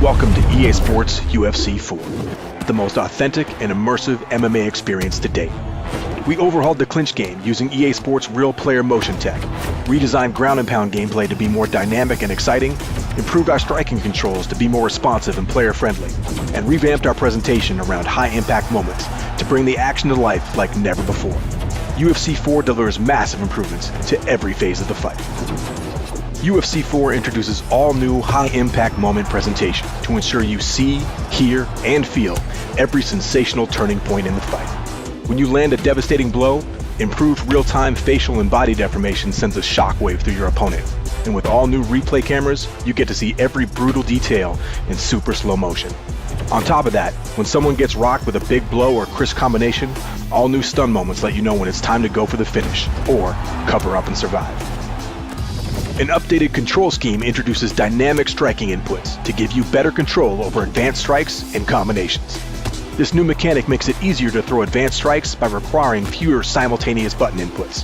Welcome to EA Sports UFC 4, the most authentic and immersive MMA experience to date. We overhauled the clinch game using EA Sports real player motion tech, redesigned ground and pound gameplay to be more dynamic and exciting, improved our striking controls to be more responsive and player friendly, and revamped our presentation around high impact moments to bring the action to life like never before. UFC 4 delivers massive improvements to every phase of the fight. UFC 4 introduces all new high-impact moment presentation to ensure you see, hear, and feel every sensational turning point in the fight. When you land a devastating blow, improved real-time facial and body deformation sends a shockwave through your opponent. And with all new replay cameras, you get to see every brutal detail in super slow motion. On top of that, when someone gets rocked with a big blow or crisp combination, all new stun moments let you know when it's time to go for the finish, or cover up and survive. An updated control scheme introduces dynamic striking inputs to give you better control over advanced strikes and combinations. This new mechanic makes it easier to throw advanced strikes by requiring fewer simultaneous button inputs.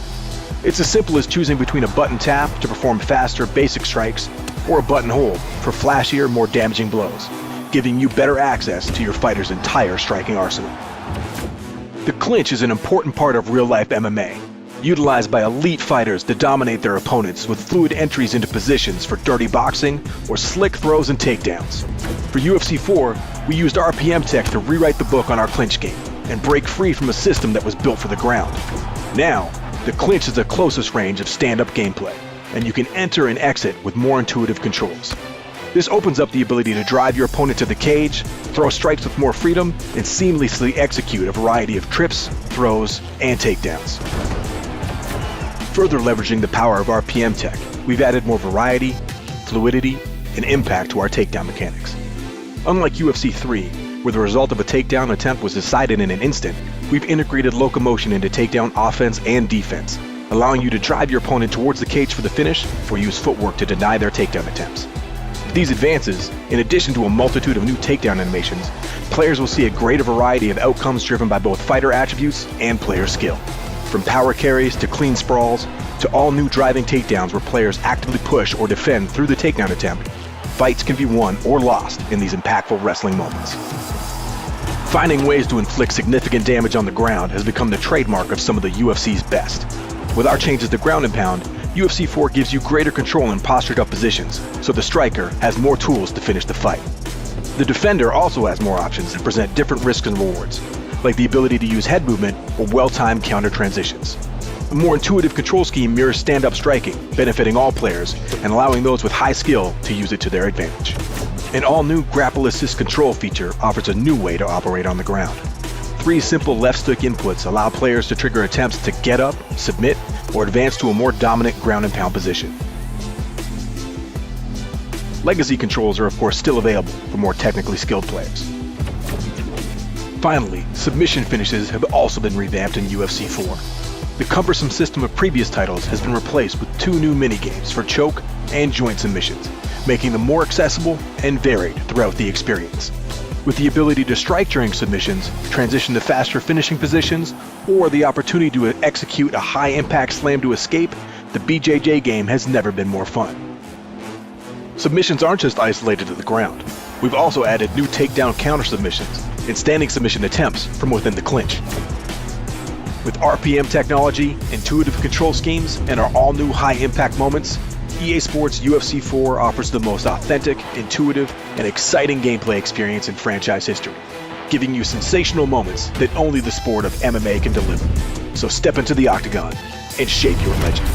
It's as simple as choosing between a button tap to perform faster basic strikes or a button hold for flashier, more damaging blows, giving you better access to your fighter's entire striking arsenal. The clinch is an important part of real-life MMA, utilized by elite fighters to dominate their opponents with fluid entries into positions for dirty boxing or slick throws and takedowns. For UFC 4, we used RPM tech to rewrite the book on our clinch game and break free from a system that was built for the ground. Now, the clinch is the closest range of stand-up gameplay, and you can enter and exit with more intuitive controls. This opens up the ability to drive your opponent to the cage, throw strikes with more freedom, and seamlessly execute a variety of trips, throws, and takedowns. Further leveraging the power of RPM tech, we've added more variety, fluidity, and impact to our takedown mechanics. Unlike UFC 3, where the result of a takedown attempt was decided in an instant, we've integrated locomotion into takedown offense and defense, allowing you to drive your opponent towards the cage for the finish or use footwork to deny their takedown attempts. With these advances, in addition to a multitude of new takedown animations, players will see a greater variety of outcomes driven by both fighter attributes and player skill. From power carries to clean sprawls, to all new driving takedowns where players actively push or defend through the takedown attempt, fights can be won or lost in these impactful wrestling moments. Finding ways to inflict significant damage on the ground has become the trademark of some of the UFC's best. With our changes to ground and pound, UFC 4 gives you greater control in postured up positions, so the striker has more tools to finish the fight. The defender also has more options that present different risks and rewards, like the ability to use head movement or well-timed counter transitions. A more intuitive control scheme mirrors stand-up striking, benefiting all players and allowing those with high skill to use it to their advantage. An all-new grapple assist control feature offers a new way to operate on the ground. 3 simple left stick inputs allow players to trigger attempts to get up, submit, or advance to a more dominant ground and pound position. Legacy controls are of course still available for more technically skilled players. Finally, submission finishes have also been revamped in UFC 4. The cumbersome system of previous titles has been replaced with 2 new minigames for choke and joint submissions, making them more accessible and varied throughout the experience. With the ability to strike during submissions, transition to faster finishing positions, or the opportunity to execute a high-impact slam to escape, the BJJ game has never been more fun. Submissions aren't just isolated to the ground. We've also added new takedown counter submissions and standing submission attempts from within the clinch. With RPM technology, intuitive control schemes, and our all-new high-impact moments, EA Sports UFC 4 offers the most authentic, intuitive, and exciting gameplay experience in franchise history, giving you sensational moments that only the sport of MMA can deliver. So step into the octagon and shape your legend.